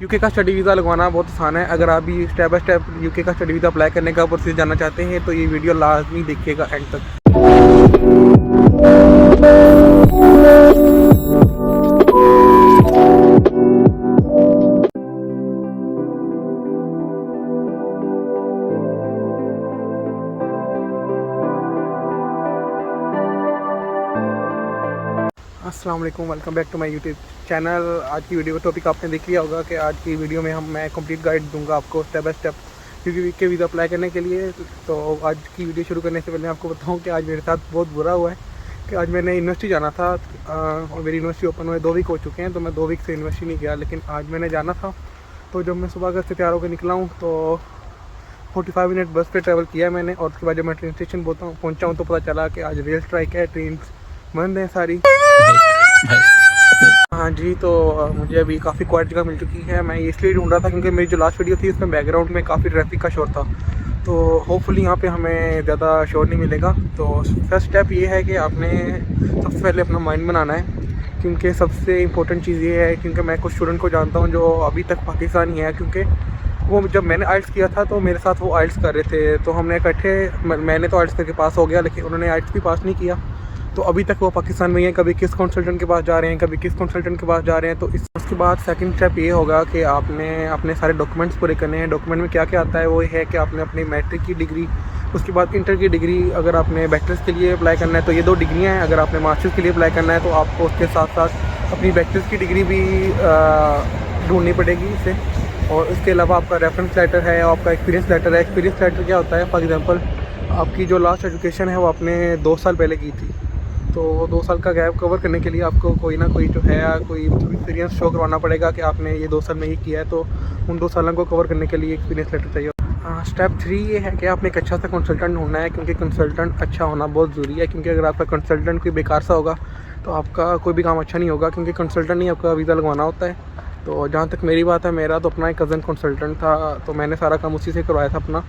UK का study visa लगवाना बहुत आसान है। अगर आप भी स्टेप बाय स्टेप यूके का स्टडी वीज़ा अप्लाई करने का प्रोसेस जानना चाहते हैं तो ये वीडियो लाजमी देखिएगा एंड तक। अस्सलाम वालेकुम, welcome back to my YouTube channel. आज की वीडियो का टॉपिक आपने देख लिया होगा कि आज की वीडियो में मैं कंप्लीट गाइड दूंगा आपको step by step UK visa apply करने के लिए। तो आज की वीडियो शुरू करने से पहले आपको बताऊं कि आज मेरे साथ बहुत बुरा हुआ है कि आज मैंने यूनिवर्सिटी जाना था और मेरी यूनिवर्सिटी ओपन हुए 2 वीक हो चुके हैं, तो मैं 2 वीक से यूनिवर्सिटी नहीं गया। लेकिन आज मैंने जाना था, तो जब मैं सुबह घर से तैयार होकर निकला हूँ तो 45 मिनट बस पे ट्रैवल किया मैंने। और उसके बाद जब मैं ट्रेन स्टेशन पहुँचा हूँ तो पता चला कि आज रेल स्ट्राइक है, ट्रेन बंद है सारी। हाँ जी, तो मुझे अभी काफ़ी क्वाइट जगह मिल चुकी है। मैं इसलिए ढूंढ रहा था क्योंकि मेरी जो लास्ट वीडियो थी उसमें बैकग्राउंड में काफ़ी ट्रैफिक का शोर था, तो होपफुली यहाँ पे हमें ज़्यादा शोर नहीं मिलेगा। तो फर्स्ट स्टेप ये है कि आपने सबसे पहले अपना माइंड बनाना है, क्योंकि सबसे इम्पोर्टेंट चीज़ ये है, क्योंकि मैं कुछ स्टूडेंट को जानता हूँ जो अभी तक पाकिस्तानी है। क्योंकि वो जब मैंने आइल्स किया था तो मेरे साथ वो आइल्स कर रहे थे, तो हमने इकट्ठे, मैंने तो आइल्स करके पास हो गया लेकिन उन्होंने आइल्स भी पास नहीं किया। तो अभी तक वो पाकिस्तान में ही हैं, कभी किस कंसल्टेंट के पास जा रहे हैं, कभी किस कंसल्टेंट के पास जा रहे हैं। तो उसके बाद सेकंड स्टेप ये होगा कि आपने अपने सारे डॉक्यूमेंट्स पूरे करने हैं। डॉक्यूमेंट में क्या क्या आता है वो है कि आपने अपनी मैट्रिक की डिग्री, उसके बाद इंटर की डिग्री, अगर आपने बैचलर्स के लिए अप्लाई करना है तो ये 2 डिग्रियाँ हैं। अगर आपने मास्टर्स के लिए अप्लाई करना है तो आपको उसके साथ साथ अपनी बैचलर्स की डिग्री भी ढूंढनी पड़ेगी इसे। और उसके अलावा आपका रेफरेंस लेटर है, आपका एक्सपीरियंस लेटर है। एक्सपीरियंस लेटर क्या होता है, फॉर एग्जांपल आपकी जो लास्ट एजुकेशन है वो आपने 2 साल पहले की थी, तो 2 साल का गैप कवर करने के लिए आपको कोई ना कोई जो है कोई एक्सपीरियंस शो करवाना पड़ेगा कि आपने ये 2 साल में ये किया है। तो उन 2 सालों को कवर करने के लिए एक्सपीरियंस लेटर चाहिए। स्टेप 3 ये है कि आपने एक अच्छा सा कंसल्टेंट ढूंढना है, क्योंकि कंसल्टेंट अच्छा होना बहुत ज़रूरी है। क्योंकि अगर आपका कंसल्टेंट कोई बेकार सा होगा तो आपका कोई भी काम अच्छा नहीं होगा, क्योंकि कंसल्टेंट ही आपका वीज़ा लगवाना होता है। तो जहाँ तक मेरी बात है, मेरा तो अपना एक कज़न कंसल्टेंट था, तो मैंने सारा काम उसी से करवाया था अपना।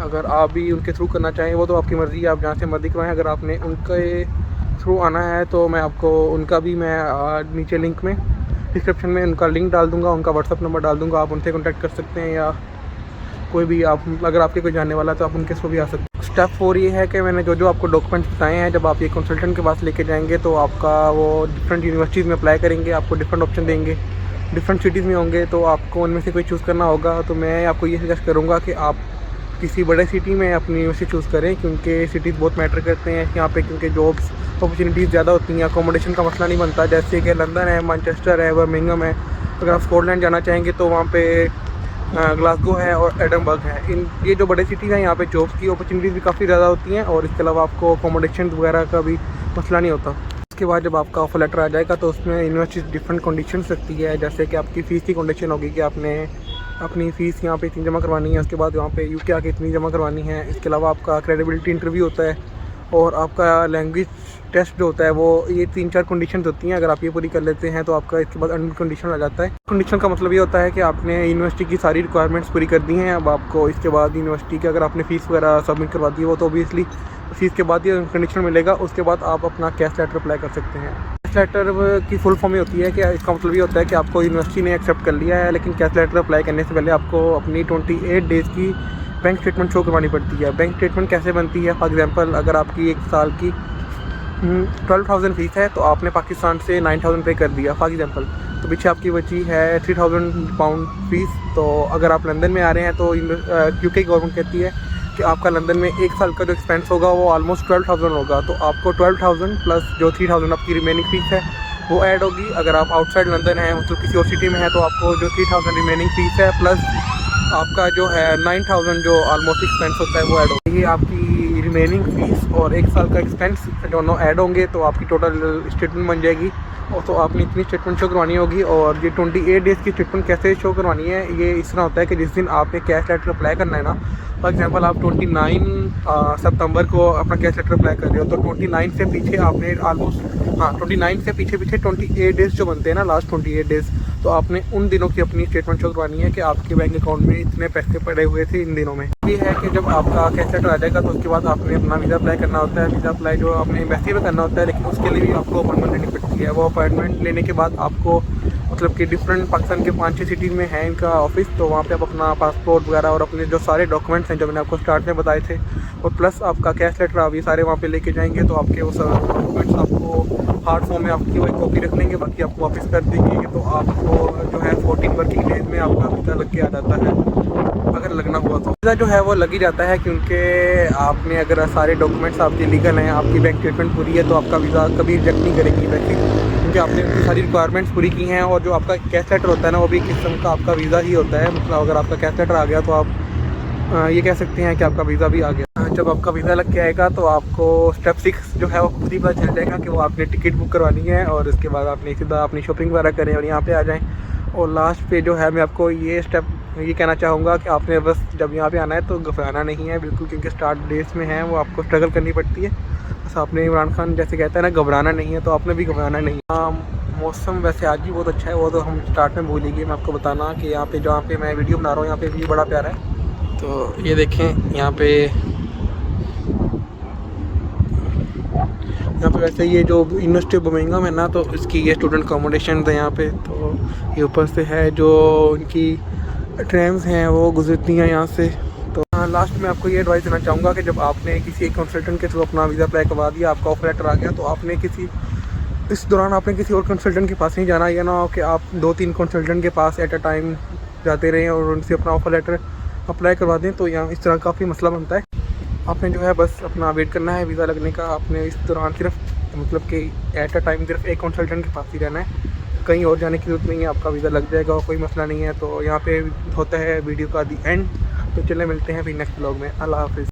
अगर आप भी उनके थ्रू करना चाहें वो तो आपकी मर्ज़ी है, आप जहाँ से मर्ज़ी करवाएं। अगर आपने उनके थ्रू आना है तो मैं आपको उनका भी मैं नीचे लिंक में डिस्क्रिप्शन में उनका लिंक डाल दूंगा, उनका व्हाट्सअप नंबर डाल दूंगा, आप उनसे कांटेक्ट कर सकते हैं। या कोई भी आप, अगर आपके कोई जानने वाला है तो आप उनके थ्रू भी आ सकते हैं। स्टेप 4 ये है कि मैंने जो आपको डॉक्यूमेंट्स बताए हैं, जब आप ये कंसल्टेंट के पास लेके जाएंगे तो आपका वो डिफरेंट यूनिवर्सिटीज़ में अप्लाई करेंगे, आपको डिफरेंट ऑप्शन देंगे, डिफरेंट सिटीज़ में होंगे, तो आपको उनमें से कोई चूज़ करना होगा। तो मैं आपको ये सजेस्ट करूँगा कि आप किसी बड़े सिटी में अपनी यूनिवर्सिटी चूज़ करें, क्योंकि सिटीज़ बहुत मैटर करते हैं यहाँ पे, क्योंकि जॉब्स अपॉर्चुनिटीज़ ज़्यादा होती हैं, अकोमोडेशन का मसला नहीं बनता। जैसे कि लंदन है, मैनचेस्टर है, बर्मिंघम है। अगर आप स्कॉटलैंड जाना चाहेंगे तो वहाँ पे ग्लासगो है और एडनबर्ग है। ये जो बड़े सिटीज़ हैं यहाँ पे जॉब्स की अपॉर्चुनिटीज़ भी काफ़ी ज़्यादा होती हैं, और इसके अलावा आपको अकोमोडेशन वगैरह का भी मसला नहीं होता। उसके बाद जब आपका ऑफर लेटर आ जाएगा तो उसमें यूनिवर्सिटी डिफरेंट कंडीशंस रखती है, जैसे कि आपकी फ़ीस की कंडीशन होगी कि आपने अपनी फ़ीस यहाँ पे इतनी जमा करवानी है, उसके बाद यहाँ पे यूके आके इतनी जमा करवानी है। इसके अलावा आपका क्रेडिबिलिटी इंटरव्यू होता है, और आपका लैंग्वेज टेस्ट जो होता है वो, ये 3-4 कंडीशंस होती हैं। अगर आप ये पूरी कर लेते हैं तो आपका इसके बाद अनकंडीशनल आ जाता है। कंडीशन का मतलब ये होता है कि आपने यूनिवर्सिटी की सारी रिक्वायरमेंट्स पूरी कर दी हैं। अब आपको इसके बाद यूनिवर्सिटी की, अगर आपने फ़ीस वगैरह सबमिट करवा दी है वो तो ऑब्वियसली फ़ीस के बाद ही अनकंडीशनल मिलेगा। उसके बाद आप अपना कैश लेटर अप्लाई कर सकते हैं। कैश लेटर की फुल फॉर्म ये होती है कि इसका मतलब ये होता है कि आपको यूनिवर्सिटी ने एक्सेप्ट कर लिया है, लेकिन कैश लेटर अप्लाई करने से पहले आपको अपनी 28 डेज़ की बैंक स्टेटमेंट शो करवानी पड़ती है। बैंक स्टेटमेंट कैसे बनती है, फॉर एग्जांपल अगर आपकी 1 साल की 12,000 फीस है तो आपने पाकिस्तान से 9,000 पे कर दिया फॉर एग्जांपल, तो पीछे आपकी बची है 3,000 पाउंड फीस। तो अगर आप लंदन में आ रहे हैं तो यूके गवर्नमेंट कहती है कि आपका लंदन में 1 साल का जो एक्सपेंस होगा वो ऑलमोस्ट 12,000 होगा। तो आपको 12,000 प्लस जो 3,000 आपकी रिमेनिंग फीस है वो ऐड होगी। अगर आप आउटसाइड लंदन है, मतलब किसी और सिटी में है, तो आपको जो 3,000 रिमेनिंग फीस है प्लस आपका जो है 9,000 जो ऑलमोस्ट एक्सपेंस होता है वो ऐड होगा। ये आपकी रिमेनिंग फीस और 1 साल का एक्सपेंस दोनों ऐड होंगे तो आपकी टोटल स्टेटमेंट बन जाएगी। और तो आपने इतनी स्टेटमेंट शो करवानी होगी। और ये 28 डेज़ की स्टेटमेंट कैसे शो करवानी है, ये इस तरह होता है कि जिस दिन आपने कैश लेटर अप्लाई करना है ना, फॉर एग्जांपल आप 29 सितंबर को अपना कैश लेटर अप्लाई कर रहे हो, तो 29 से पीछे आपने ऑलमोस्ट 29 से पीछे 28 डेज़ जो बनते हैं ना, लास्ट 28 डेज़, तो आपने उन दिनों की अपनी स्टेटमेंट शो करवानी है कि आपके बैंक अकाउंट में इतने पैसे पड़े हुए थे इन दिनों में। ये है कि जब आपका कैश लेटर आ जाएगा तो उसके बाद आपने अपना वीज़ा अप्लाई करना होता है। वीज़ा अप्लाई जो आपने एम्बेसी में करना होता है, लेकिन उसके लिए भी आपको अपॉइंटमेंट लेनी पड़ती है। वो अपॉइंटमेंट लेने के बाद आपको मतलब कि डिफरेंट पाकिस्तान के 5-6 सिटी में है इनका ऑफिस। तो वहाँ पे आप अपना पासपोर्ट वगैरह और अपने जो सारे डॉक्यूमेंट्स हैं जो मैंने आपको स्टार्ट में बताए थे, और प्लस आपका कैश लेटर आप ये सारे वहाँ पे लेके जाएंगे। तो आपके वो सारे डॉक्यूमेंट्स आपको हार्ड फॉर्म में आपकी वही कॉपी रख लेंगे, बाकी आपको वापस कर देंगे। तो आपको जो है 14 वर्किंग डेज में आपका वीज़ा लग के आ जाता है, अगर लगना हुआ तो। वीज़ा जो है वो लग ही जाता है, क्योंकि आपने अगर सारे डॉक्यूमेंट्स आपके लीगल हैं, आपकी बैंक स्टेटमेंट पूरी है, तो आपका वीज़ा कभी रिजेक्ट नहीं करेंगी वैसे, क्योंकि आपने उनकी सारी रिक्वायरमेंट्स पूरी की हैं। और जो आपका कैश लेटर होता है ना, वो भी एक किस्म का आपका वीज़ा ही होता है। मतलब अगर आपका कैश लेटर आ गया तो आप ये कह सकते हैं कि आपका वीज़ा भी आ गया। जब आपका वीज़ा लग के आएगा तो आपको स्टेप 6 जो है वो खुद ही पता चल जाएगा कि वो आपने टिकट बुक करवानी है, और इसके बाद आपने सीधा अपनी शॉपिंग वगैरह करें और यहाँ पे आ जाएं। और लास्ट पे जो है मैं आपको ये स्टेप ये कहना चाहूँगा कि आपने बस जब यहाँ पे आना है तो घबराना नहीं है बिल्कुल, क्योंकि स्टार्ट डेज में है वो आपको स्ट्रगल करनी पड़ती है। बस आपने इमरान खान जैसे कहता है ना, घबराना नहीं है, तो आपने भी घबराना नहीं है। मौसम वैसे आज भी बहुत अच्छा है, वो तो हम स्टार्ट में भूल ही गए मैं आपको बताना कि यहाँ पे जहाँ पे मैं वीडियो बना रहा हूँ यहाँ पे भी बड़ा प्यारा है। तो ये देखें यहाँ पे वैसे ये जो यूनिवर्सिटी ऑफ बर्मिंघम है ना, तो इसकी ये स्टूडेंट अकोमोडेशन है यहाँ पे। तो ये ऊपर से है जो इनकी ट्रेन्स हैं वो गुजरती हैं यहाँ से। तो लास्ट में आपको ये एडवाइस देना चाहूँगा कि जब आपने किसी एक कंसल्टेंट के थ्रू अपना वीज़ा अप्लाई करवा दिया, आपका ऑफर लेटर आ गया, तो आपने इस दौरान आपने किसी और कंसल्टेंट के पास नहीं जाना। ये ना हो कि आप 2-3 कंसल्टेंट के पास एट अ टाइम जाते रहें और उनसे अपना ऑफर लेटर अप्लाई करवा दें, तो यहाँ इस तरह काफ़ी मसला बनता है। आपने जो है बस अपना वेट करना है वीज़ा लगने का। आपने इस दौरान सिर्फ मतलब कि एट अ टाइम सिर्फ एक कंसल्टेंट के पास ही रहना है, कहीं और जाने की ज़रूरत नहीं है, आपका वीज़ा लग जाएगा और कोई मसला नहीं है। तो यहाँ पे होता है वीडियो का दी एंड। तो चले मिलते हैं फिर नेक्स्ट ब्लॉग में। अल्लाह हाफ़िज़।